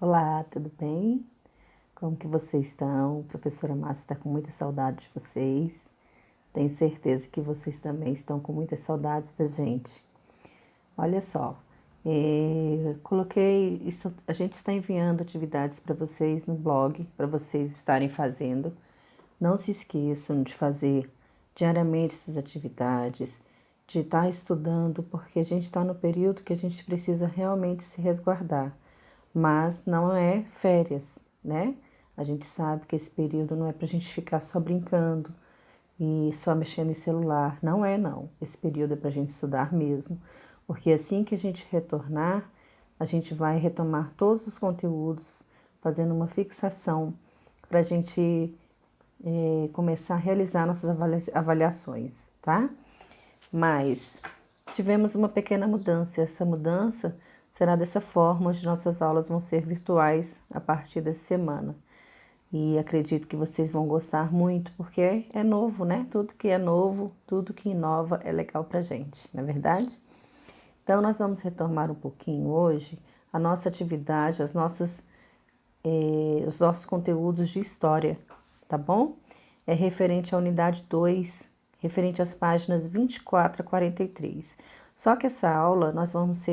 Olá, tudo bem? Como que vocês estão? Professora Márcia está com muita saudade de vocês. Tenho certeza que vocês também estão com muitas saudades da gente. Olha só, coloquei isso, a gente está enviando atividades para vocês no blog, para vocês estarem fazendo. Não se esqueçam de fazer diariamente essas atividades, de estar estudando, porque a gente está no período que a gente precisa realmente se resguardar. Mas não é férias, né? A gente sabe que esse período não é para a gente ficar só brincando e só mexendo em celular. Não é, não. Esse período é para a gente estudar mesmo, porque assim que a gente retornar, a gente vai retomar todos os conteúdos, fazendo uma fixação para a gente começar a realizar nossas avaliações, tá? Mas tivemos uma pequena mudança. Essa mudança será dessa forma, hoje nossas aulas vão ser virtuais a partir dessa semana. E acredito que vocês vão gostar muito, porque é novo, né? Tudo que é novo, tudo que inova é legal pra gente, não é verdade? Então, nós vamos retomar um pouquinho hoje a nossa atividade, os nossos conteúdos de história, tá bom? É referente à unidade 2, referente às páginas 24 a 43. Só que essa aula nós vamos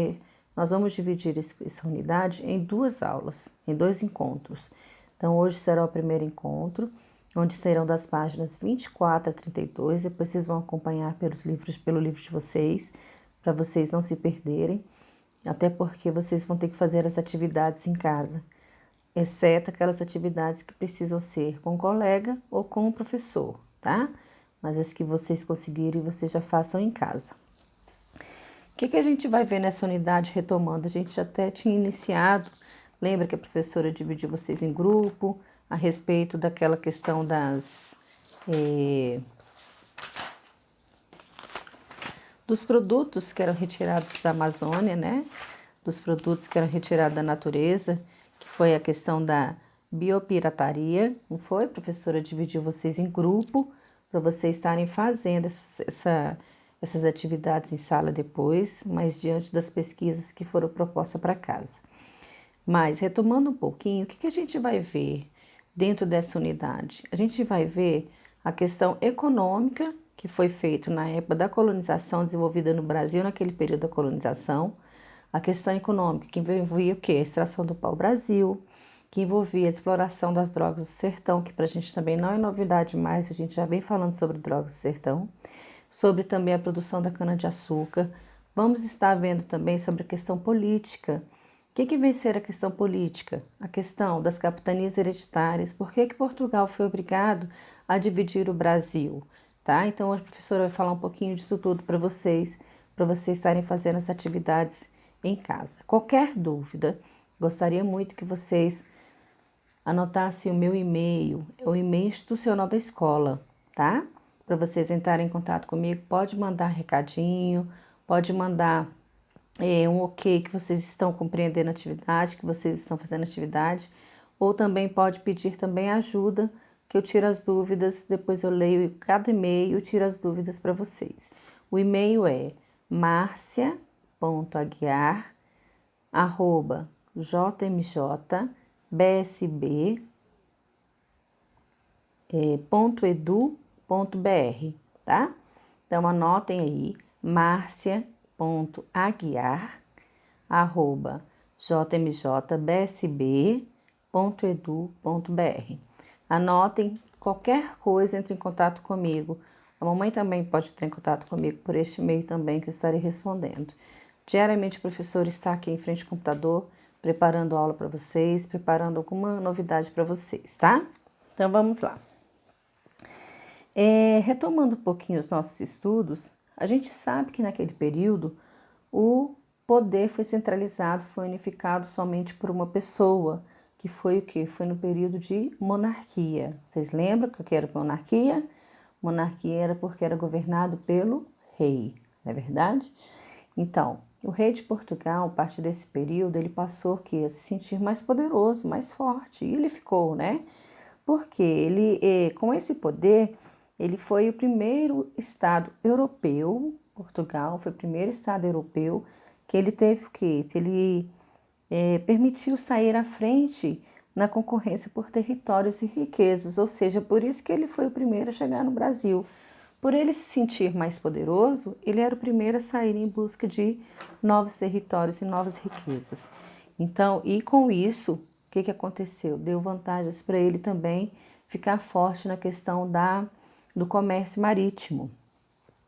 dividir essa unidade em duas aulas, em dois encontros. Então, hoje será o primeiro encontro, onde serão das páginas 24 a 32, depois vocês vão acompanhar pelo livro de vocês, para vocês não se perderem, até porque vocês vão ter que fazer as atividades em casa, exceto aquelas atividades que precisam ser com o colega ou com o professor, tá? Mas as que vocês conseguirem, vocês já façam em casa. O que a gente vai ver nessa unidade retomando? A gente já até tinha iniciado, lembra que a professora dividiu vocês em grupo a respeito daquela questão dos produtos que eram retirados da Amazônia, né? Dos produtos que eram retirados da natureza, que foi a questão da biopirataria, não foi? A professora dividiu vocês em grupo para vocês estarem fazendo essas atividades em sala depois, mas diante das pesquisas que foram propostas para casa. Mas, retomando um pouquinho, o que a gente vai ver dentro dessa unidade? A gente vai ver a questão econômica que foi feita na época da colonização, desenvolvida no Brasil naquele período da colonização, a questão econômica que envolvia o quê? A extração do pau-brasil, que envolvia a exploração das drogas do sertão, que para a gente também não é novidade mais, a gente já vem falando sobre drogas do sertão, sobre também a produção da cana-de-açúcar. Vamos estar vendo também sobre a questão política. O que vem ser a questão política? A questão das capitanias hereditárias. Por que Portugal foi obrigado a dividir o Brasil? Tá? Então a professora vai falar um pouquinho disso tudo para vocês estarem fazendo as atividades em casa. Qualquer dúvida, gostaria muito que vocês anotassem o meu e-mail, é o e-mail institucional da escola, tá? Para vocês entrarem em contato comigo, pode mandar recadinho, pode mandar um ok que vocês estão compreendendo a atividade, que vocês estão fazendo atividade, ou também pode pedir também ajuda, que eu tiro as dúvidas, depois eu leio cada e-mail e tiro as dúvidas para vocês. O e-mail é marcia.aguiar@jmj.edu.br, tá? Então anotem aí, marcia.aguiar@jmjbsb.edu.br. Anotem qualquer coisa, entre em contato comigo. A mamãe também pode entrar em contato comigo por este e-mail também, que eu estarei respondendo. Diariamente o professor está aqui em frente ao computador, preparando aula para vocês, preparando alguma novidade para vocês, tá? Então vamos lá. Retomando um pouquinho os nossos estudos, a gente sabe que naquele período o poder foi centralizado, foi unificado somente por uma pessoa, que foi o quê? Foi no período de monarquia. Vocês lembram o que era monarquia? Monarquia era porque era governado pelo rei, não é verdade? Então, o rei de Portugal, a partir desse período, ele passou a se sentir mais poderoso, mais forte, e ele ficou, né? Porque ele, com esse poder, ele foi o primeiro estado europeu, Portugal foi o primeiro estado europeu que ele teve o quê? Ele permitiu sair à frente na concorrência por territórios e riquezas, ou seja, por isso que ele foi o primeiro a chegar no Brasil. Por ele se sentir mais poderoso, ele era o primeiro a sair em busca de novos territórios e novas riquezas. Então, e com isso, o que aconteceu? Deu vantagens para ele também ficar forte na questão do comércio marítimo,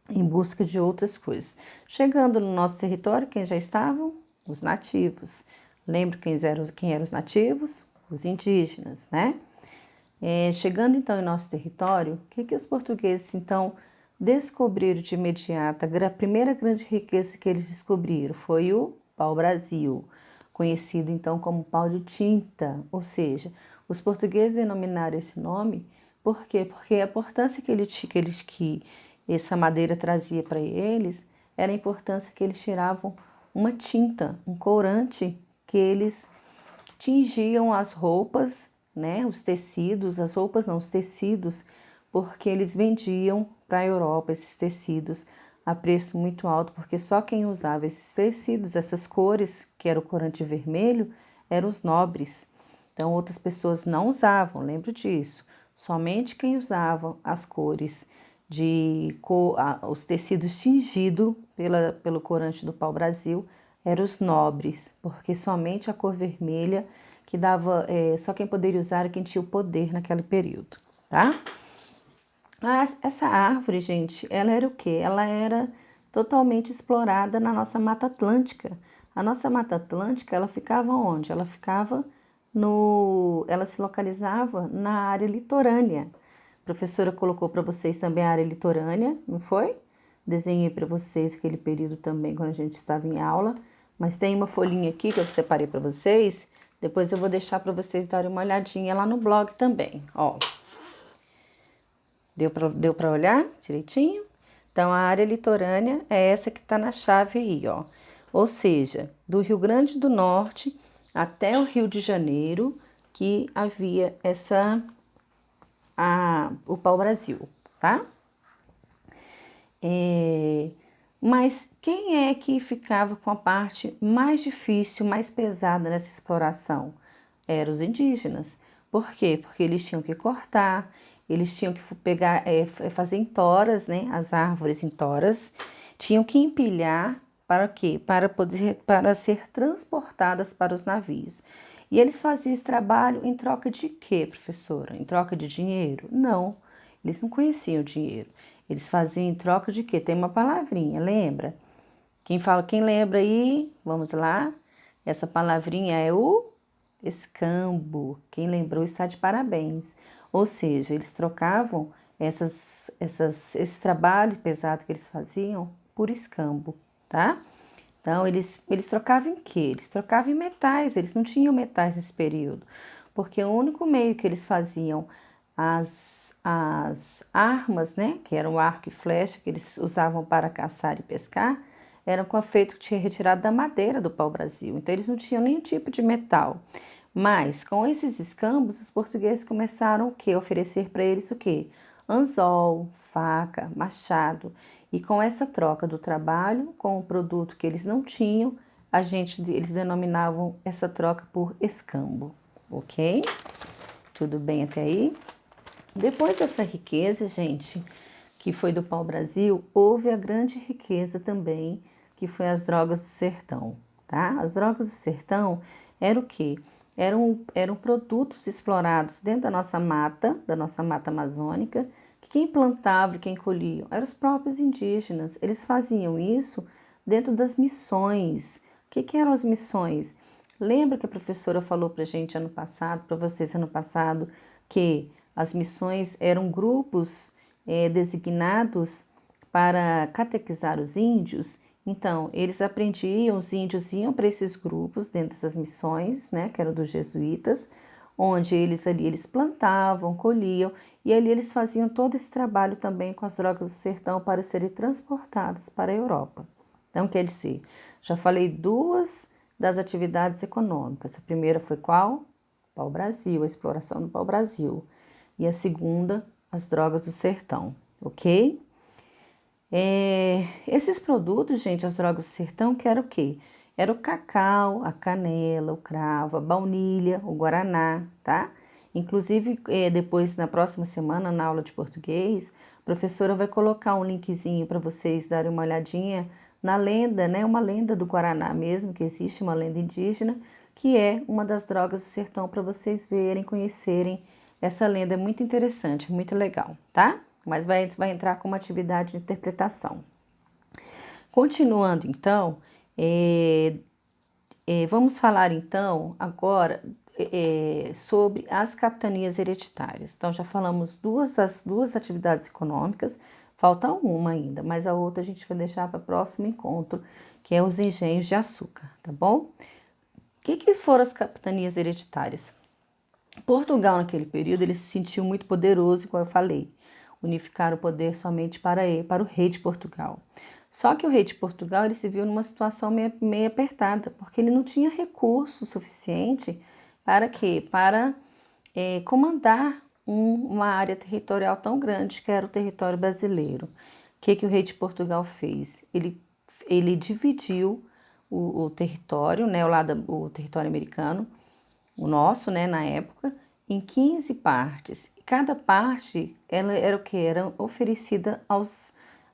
em busca de outras coisas. Chegando no nosso território, quem já estavam? Os nativos. Lembra quem eram os nativos? Os indígenas, né? Chegando então em nosso território, o que os portugueses então descobriram de imediato? A primeira grande riqueza que eles descobriram foi o pau-brasil, conhecido então como pau de tinta, ou seja, os portugueses denominaram esse nome, por quê? Porque a importância que essa madeira trazia para eles era a importância que eles tiravam uma tinta, um corante que eles tingiam as roupas, né, os tecidos, as roupas não, os tecidos, porque eles vendiam para a Europa esses tecidos a preço muito alto, porque só quem usava esses tecidos, essas cores, que era o corante vermelho, eram os nobres. Então outras pessoas não usavam, lembro disso. Somente quem usava as cores os tecidos tingidos pelo corante do pau-brasil eram os nobres, porque somente a cor vermelha que dava, só quem poderia usar era quem tinha o poder naquele período, tá? Mas essa árvore, gente, ela era o quê? Ela era totalmente explorada na nossa Mata Atlântica. A nossa Mata Atlântica, ela ficava onde? Ela se localizava na área litorânea. A professora colocou para vocês também a área litorânea, não foi? Desenhei para vocês aquele período também quando a gente estava em aula. Mas tem uma folhinha aqui que eu separei para vocês. Depois eu vou deixar para vocês darem uma olhadinha lá no blog também, ó. Deu para olhar direitinho? Então, a área litorânea é essa que está na chave aí, ó. Ou seja, do Rio Grande do Norte até o Rio de Janeiro, que havia o pau-brasil, tá? Mas quem é que ficava com a parte mais difícil, mais pesada nessa exploração? Eram os indígenas. Por quê? Porque eles tinham que cortar, eles tinham que pegar, fazer em toras, né? As árvores em toras, tinham que empilhar para quê? Para ser transportadas para os navios. E eles faziam esse trabalho em troca de quê, professora? Em troca de dinheiro? Não, eles não conheciam o dinheiro. Eles faziam em troca de quê? Tem uma palavrinha, lembra? Quem lembra aí? Vamos lá. Essa palavrinha é o escambo. Quem lembrou está de parabéns. Ou seja, eles trocavam esse trabalho pesado que eles faziam por escambo, tá? Então, eles trocavam em quê? Eles trocavam em metais, eles não tinham metais nesse período, porque o único meio que eles faziam as armas, né, que eram arco e flecha, que eles usavam para caçar e pescar, eram com efeito que tinha retirado da madeira do pau-brasil. Então, eles não tinham nenhum tipo de metal. Mas, com esses escambos, os portugueses começaram o quê? Oferecer para eles o quê? Anzol, faca, machado. E com essa troca do trabalho com o produto que eles não tinham, eles denominavam essa troca por escambo, ok? Tudo bem até aí? Depois dessa riqueza, gente, que foi do pau-brasil, houve a grande riqueza também, que foi as drogas do sertão, tá? As drogas do sertão eram o quê? Eram produtos explorados dentro da nossa mata amazônica, que quem plantava e quem colhia eram os próprios indígenas. Eles faziam isso dentro das missões. O que eram as missões? Lembra que a professora falou para gente ano passado, para vocês ano passado, que as missões eram grupos designados para catequizar os índios? Então, eles aprendiam, os índios iam para esses grupos dentro dessas missões, né, que eram dos jesuítas, onde eles plantavam, colhiam, e ali eles faziam todo esse trabalho também com as drogas do sertão para serem transportadas para a Europa. Então, quer dizer, já falei duas das atividades econômicas. A primeira foi qual? Pau-brasil, a exploração do pau-brasil. E a segunda, as drogas do sertão, ok? Esses produtos, gente, as drogas do sertão, que era o quê? era o cacau, a canela, o cravo, a baunilha, o guaraná, tá? Inclusive, depois, na próxima semana, na aula de português, a professora vai colocar um linkzinho para vocês darem uma olhadinha na lenda, né? Uma lenda do Guaraná mesmo, que existe uma lenda indígena, que é uma das drogas do sertão, para vocês verem, conhecerem. Essa lenda é muito interessante, muito legal, tá? Mas vai entrar como atividade de interpretação. Continuando, então, vamos falar, então, agora sobre as capitanias hereditárias. Então, já falamos das duas atividades econômicas, falta uma ainda, mas a outra a gente vai deixar para o próximo encontro, que é os engenhos de açúcar, tá bom? O que foram as capitanias hereditárias? Portugal, naquele período, ele se sentiu muito poderoso, como eu falei, unificar o poder somente para o rei de Portugal. Só que o rei de Portugal ele se viu numa situação meio apertada, porque ele não tinha recurso suficiente para quê? Para comandar uma área territorial tão grande que era o território brasileiro. O que o rei de Portugal fez? Ele dividiu o território, né, o território americano, o nosso, né, na época, em 15 partes. Cada parte ela era o que? Era oferecida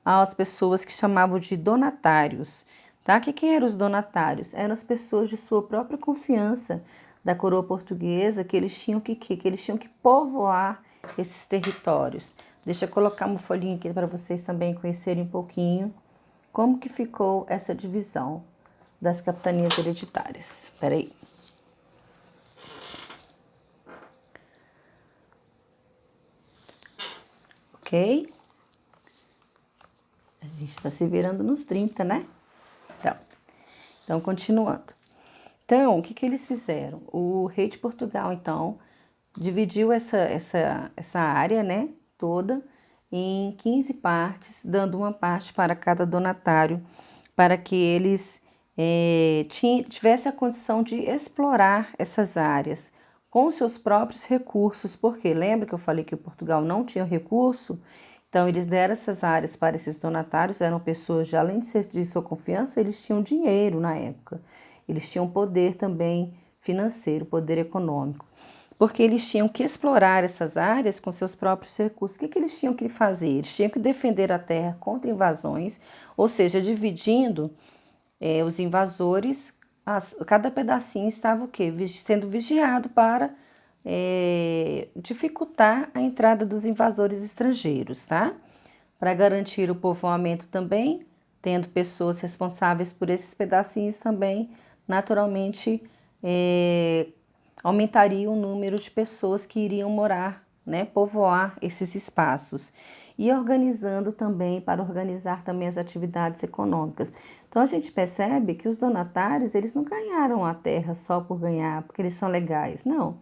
às pessoas que chamavam de donatários. Tá? Que eram os donatários? Eram as pessoas de sua própria confiança da coroa portuguesa que eles tinham que eles tinham que povoar esses territórios. Deixa eu colocar uma folhinha aqui para vocês também conhecerem um pouquinho como que ficou essa divisão das capitanias hereditárias. Espera aí. Ok? A gente está se virando nos 30, né? Então, continuando. Então, o que eles fizeram? O rei de Portugal, então, dividiu essa área, né, toda em 15 partes, dando uma parte para cada donatário, para que eles tivessem a condição de explorar essas áreas com seus próprios recursos, porque lembra que eu falei que Portugal não tinha recurso? Então, eles deram essas áreas para esses donatários, eram pessoas, de, além de ser de sua confiança, eles tinham dinheiro na época, eles tinham poder também financeiro, poder econômico, porque eles tinham que explorar essas áreas com seus próprios recursos. O que eles tinham que fazer? Eles tinham que defender a terra contra invasões, ou seja, dividindo os invasores, cada pedacinho estava o quê? Sendo vigiado para dificultar a entrada dos invasores estrangeiros, tá? Para garantir o povoamento também, tendo pessoas responsáveis por esses pedacinhos também, naturalmente aumentaria o número de pessoas que iriam morar, né, povoar esses espaços. E organizando também, para organizar também as atividades econômicas. Então a gente percebe que os donatários, eles não ganharam a terra só por ganhar, porque eles são legais, não.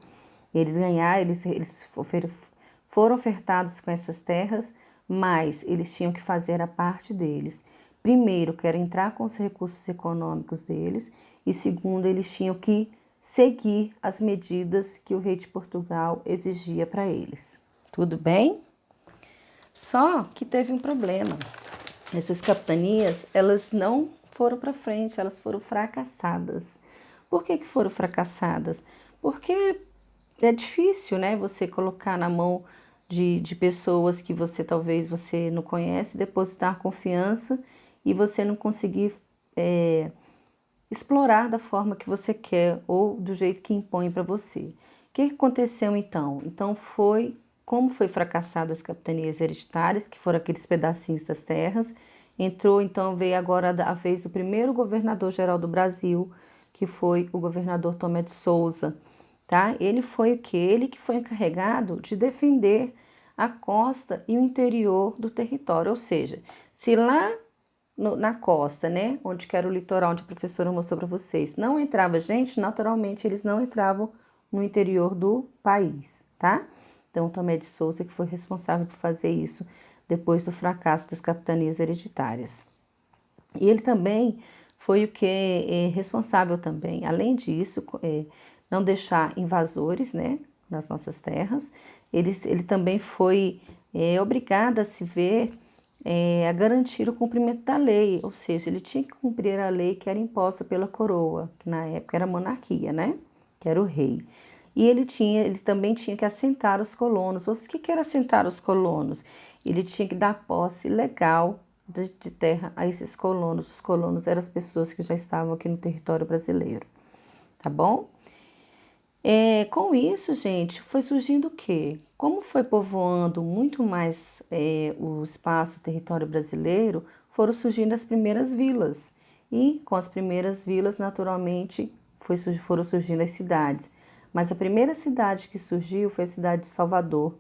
Eles ganharam, eles foram ofertados com essas terras, mas eles tinham que fazer a parte deles. Primeiro, que era entrar com os recursos econômicos deles, e segundo, eles tinham que seguir as medidas que o rei de Portugal exigia para eles. Tudo bem? Só que teve um problema. Essas capitanias, elas não foram para frente, elas foram fracassadas. Por que foram fracassadas? Porque é difícil, né, você colocar na mão de pessoas que talvez você não conhece, depositar confiança e você não conseguir explorar da forma que você quer ou do jeito que impõe para você. O que aconteceu então? Então como foi fracassado as capitanias hereditárias, que foram aqueles pedacinhos das terras, veio agora a vez do primeiro governador-geral do Brasil, que foi o governador Tomé de Souza, tá? Ele foi o quê? Ele que foi encarregado de defender a costa e o interior do território, ou seja, se lá na costa, né, onde que era o litoral, onde a professora mostrou para vocês, não entrava gente, naturalmente eles não entravam no interior do país, tá? Então, Tomé de Souza que foi responsável por fazer isso depois do fracasso das capitanias hereditárias. E ele também foi o que é responsável também, além disso, não deixar invasores, né, nas nossas terras. Ele também foi obrigado a se ver a garantir o cumprimento da lei, ou seja, ele tinha que cumprir a lei que era imposta pela coroa, que na época era a monarquia, né? Que era o rei. E ele também tinha que assentar os colonos. O que era assentar os colonos? Ele tinha que dar posse legal de terra a esses colonos. Os colonos eram as pessoas que já estavam aqui no território brasileiro, tá bom? Com isso, gente, foi surgindo o quê? Como foi povoando muito mais o espaço, o território brasileiro, foram surgindo as primeiras vilas. E com as primeiras vilas, naturalmente, foram surgindo as cidades. Mas a primeira cidade que surgiu foi a cidade de Salvador.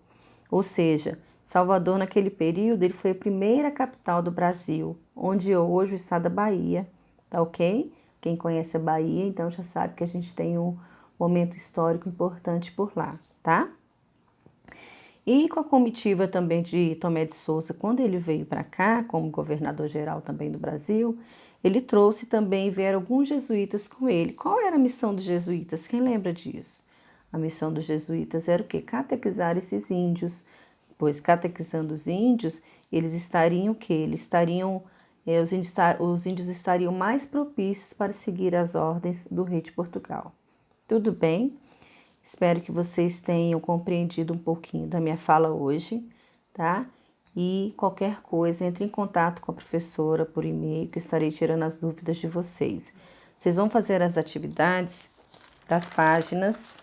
Ou seja, Salvador, naquele período, ele foi a primeira capital do Brasil, onde é hoje o estado da Bahia, tá ok? Quem conhece a Bahia, então já sabe que a gente tem um momento histórico importante por lá, tá? E com a comitiva também de Tomé de Souza, quando ele veio para cá, como governador-geral também do Brasil, ele trouxe também, vieram alguns jesuítas com ele. Qual era a missão dos jesuítas? Quem lembra disso? A missão dos jesuítas era o quê? Catequizar esses índios, pois catequizando os índios, eles estariam o quê? Eles estariam, os índios estariam mais propícios para seguir as ordens do rei de Portugal. Tudo bem? Espero que vocês tenham compreendido um pouquinho da minha fala hoje, tá? E qualquer coisa, entre em contato com a professora por e-mail, que estarei tirando as dúvidas de vocês. Vocês vão fazer as atividades das páginas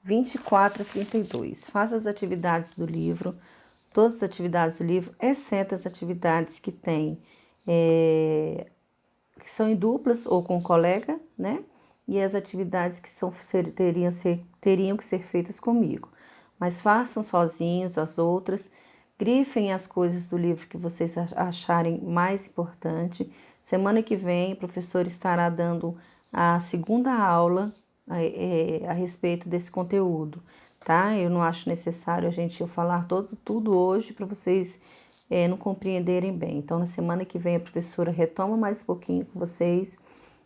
24 a 32. Faça as atividades do livro, todas as atividades do livro, exceto as atividades que que são em duplas ou com colega, né? E as atividades que teriam que ser feitas comigo. Mas façam sozinhos as outras, grifem as coisas do livro que vocês acharem mais importante. Semana que vem, o professor estará dando a segunda aula a respeito desse conteúdo, tá? Eu não acho necessário eu falar tudo hoje para vocês não compreenderem bem. Então, na semana que vem, a professora retoma mais um pouquinho com vocês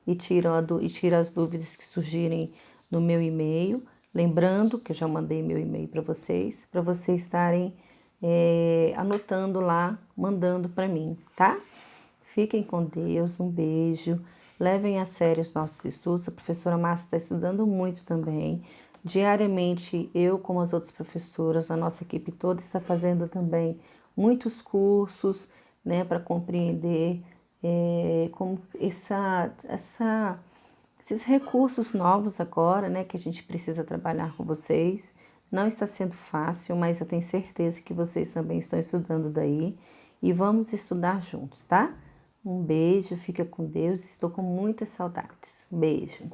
e tira as dúvidas que surgirem no meu e-mail. Lembrando que eu já mandei meu e-mail para vocês estarem anotando lá, mandando para mim, tá? Fiquem com Deus, um beijo. Levem a sério os nossos estudos. A professora Márcia está estudando muito também. Diariamente, eu, como as outras professoras, a nossa equipe toda está fazendo também muitos cursos, né, para compreender como esses recursos novos agora, né, que a gente precisa trabalhar com vocês. Não está sendo fácil, mas eu tenho certeza que vocês também estão estudando daí e vamos estudar juntos, tá? Um beijo, fica com Deus, estou com muitas saudades. Beijo.